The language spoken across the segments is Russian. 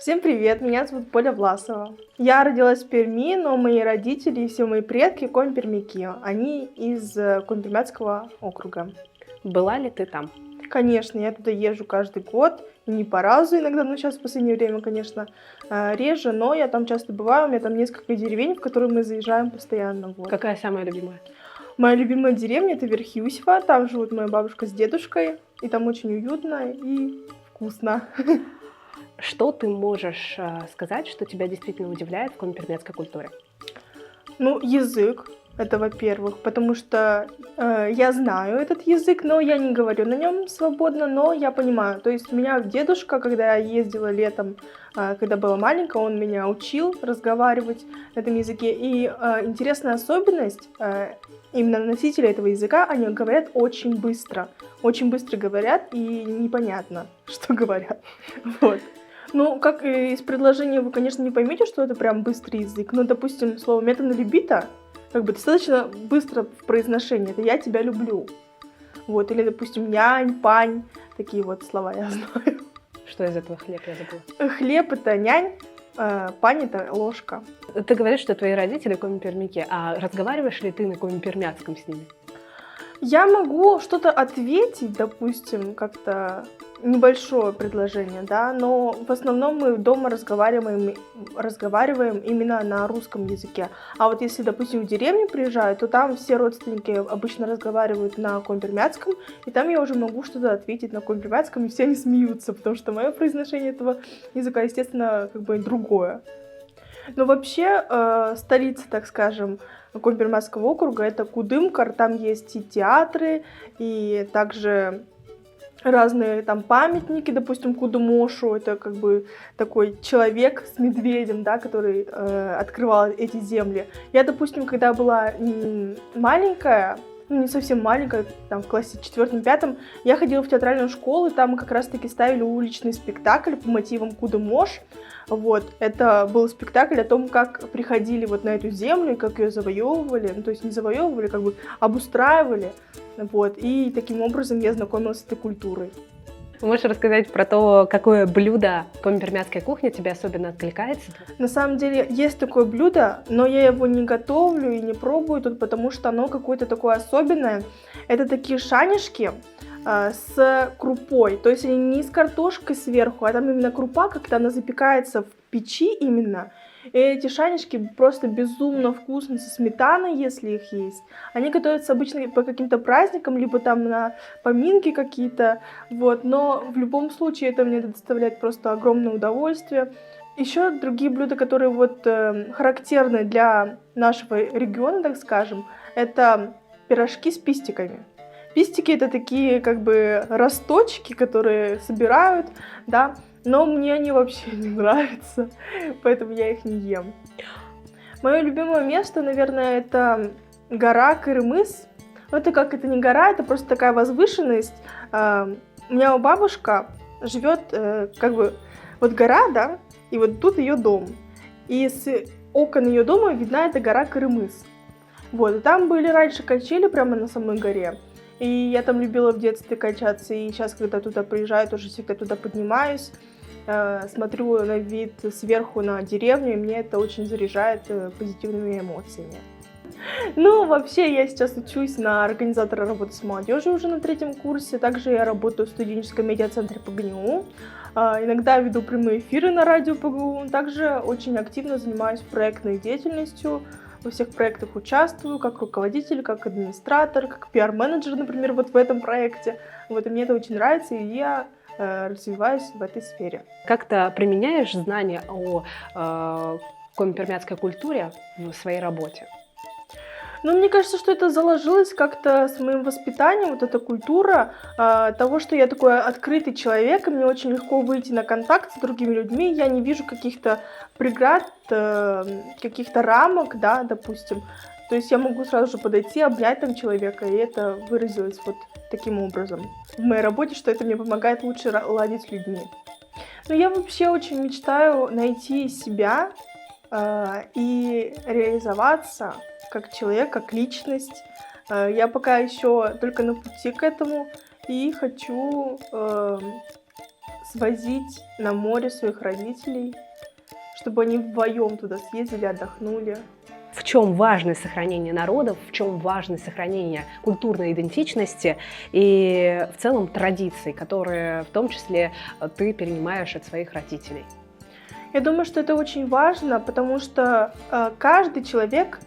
Всем привет, меня зовут Поля Власова. Я родилась в Перми, но мои родители и все мои предки коми-пермяки. Они из Коми-Пермяцкого округа. Была ли ты там? Конечно, я туда езжу каждый год, и не по разу иногда, но сейчас в последнее время, конечно, реже, но я там часто бываю, у меня там несколько деревень, в которые мы заезжаем постоянно. Вот. Какая самая любимая? Моя любимая деревня — это Верхиусьево, там живут моя бабушка с дедушкой, и там очень уютно и вкусно. Что ты можешь сказать, что тебя действительно удивляет в коми-пермяцкой культуре? Ну, язык, это во-первых, потому что я знаю этот язык, но я не говорю на нем свободно, но я понимаю. То есть у меня дедушка, когда я ездила летом, когда была маленькая, он меня учил разговаривать на этом языке. И интересная особенность, именно носители этого языка, они говорят очень быстро говорят, и непонятно, что говорят. Вот. Ну, как и из предложения вы, конечно, не поймете, что это прям быстрый язык. Но, допустим, слово метаналюбита как бы достаточно быстро в произношении. Это «я тебя люблю». Вот. Или, допустим, нянь, пань. Такие вот слова я знаю. Что из этого хлеб, я забыла? Хлеб — это нянь, пань — это ложка. Ты говоришь, что твои родители коми-пермяки, а разговариваешь ли ты на коми-пермяцком с ними? Я могу что-то ответить, допустим, как-то небольшое предложение, да, но в основном мы дома разговариваем именно на русском языке. А вот если, допустим, в деревню приезжаю, то там все родственники обычно разговаривают на коми-пермяцком, и там я уже могу что-то ответить на коми-пермяцком, и все они смеются, потому что мое произношение этого языка, естественно, как бы другое. Но вообще столица, так скажем, Коми-Пермяцкого округа — это Кудымкар, там есть и театры, и также разные там памятники, допустим, Кудымошу, это как бы такой человек с медведем, да, который открывал эти земли. Я, допустим, когда была маленькая, ну, не совсем маленькая, там, в классе 4-5, я ходила в театральную школу, и там как раз-таки ставили уличный спектакль по мотивам Кудымош. Вот, это был спектакль о том, как приходили вот на эту землю, как ее завоевывали, ну, то есть не завоевывали, как бы обустраивали, вот, и таким образом я знакомилась с этой культурой. Можешь рассказать про то, какое блюдо коми-пермяцкой кухни тебе особенно откликается? На самом деле есть такое блюдо, но я его не готовлю и не пробую тут, потому что оно какое-то такое особенное. Это такие шанишки с крупой, то есть они не с картошкой сверху, а там именно крупа, когда она запекается в печи именно. И эти шанишки просто безумно вкусные, со сметаной, если их есть. Они готовятся обычно по каким-то праздникам, либо там на поминки какие-то, вот. Но в любом случае это мне доставляет просто огромное удовольствие. Еще другие блюда, которые вот характерны для нашего региона, так скажем, это пирожки с пистиками. Пистики — это такие как бы росточки, которые собирают, да, но мне они вообще не нравятся, поэтому я их не ем. Мое любимое место, наверное, это гора Кырмыс. Но это не гора, это просто такая возвышенность. У меня бабушка живет как бы вот гора, да, и вот тут ее дом. И с окон ее дома видна эта гора Кырмыс. Вот, и там были раньше качели прямо на самой горе. И я там любила в детстве качаться, и сейчас, когда туда приезжаю, тоже всегда туда поднимаюсь, смотрю на вид сверху на деревню, и мне это очень заряжает позитивными эмоциями. Ну, вообще, я сейчас учусь на организатора работы с молодежью уже на 3-м курсе, также я работаю в студенческом медиацентре ПГНУ, иногда веду прямые эфиры на радио ПГУ, также очень активно занимаюсь проектной деятельностью, во всех проектах участвую, как руководитель, как администратор, как пиар-менеджер, например, вот в этом проекте. Вот, и мне это очень нравится, и я развиваюсь в этой сфере. Как ты применяешь знания о коми-пермяцкой культуре в своей работе? Ну, мне кажется, что это заложилось как-то с моим воспитанием, вот эта культура того, что я такой открытый человек, и мне очень легко выйти на контакт с другими людьми, я не вижу каких-то преград, каких-то рамок, да, допустим. То есть я могу сразу же подойти, обнять там человека, и это выразилось вот таким образом в моей работе, что это мне помогает лучше ладить с людьми. Но я вообще очень мечтаю найти себя и реализоваться как человек, как личность. Я пока еще только на пути к этому и хочу свозить на море своих родителей, чтобы они вдвоем туда съездили, отдохнули. В чем важность сохранения народов, в чем важность сохранения культурной идентичности и в целом традиций, которые в том числе ты перенимаешь от своих родителей? Я думаю, что это очень важно, потому что каждый человек,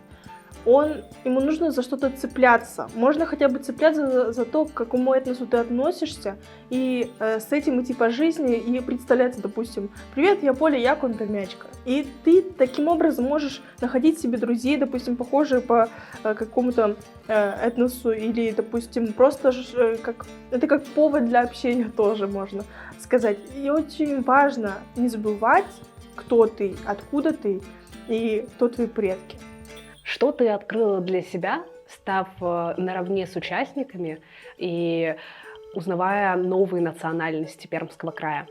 ему нужно за что-то цепляться. Можно хотя бы цепляться за то, к какому этносу ты относишься, и с этим идти по жизни и представляться, допустим, «Привет, я Поля, я Конпермячка». И ты таким образом можешь находить себе друзей, допустим, похожие по какому-то этносу, или, допустим, просто это как повод для общения тоже, можно сказать. И очень важно не забывать, кто ты, откуда ты и кто твои предки. Что ты открыла для себя, став наравне с участниками и узнавая новые национальности Пермского края?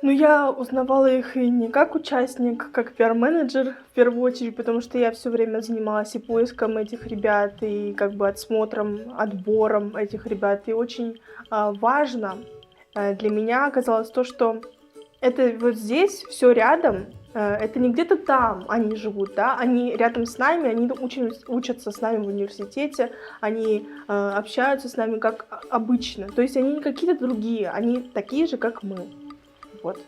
Ну, я узнавала их и не как участник, как пиар-менеджер в первую очередь, потому что я все время занималась и поиском этих ребят, и как бы отсмотром, отбором этих ребят. И очень важно для меня оказалось то, что это вот здесь все рядом, это не где-то там они живут, да, они рядом с нами, они учатся с нами в университете, они общаются с нами как обычно, то есть они не какие-то другие, они такие же, как мы, вот.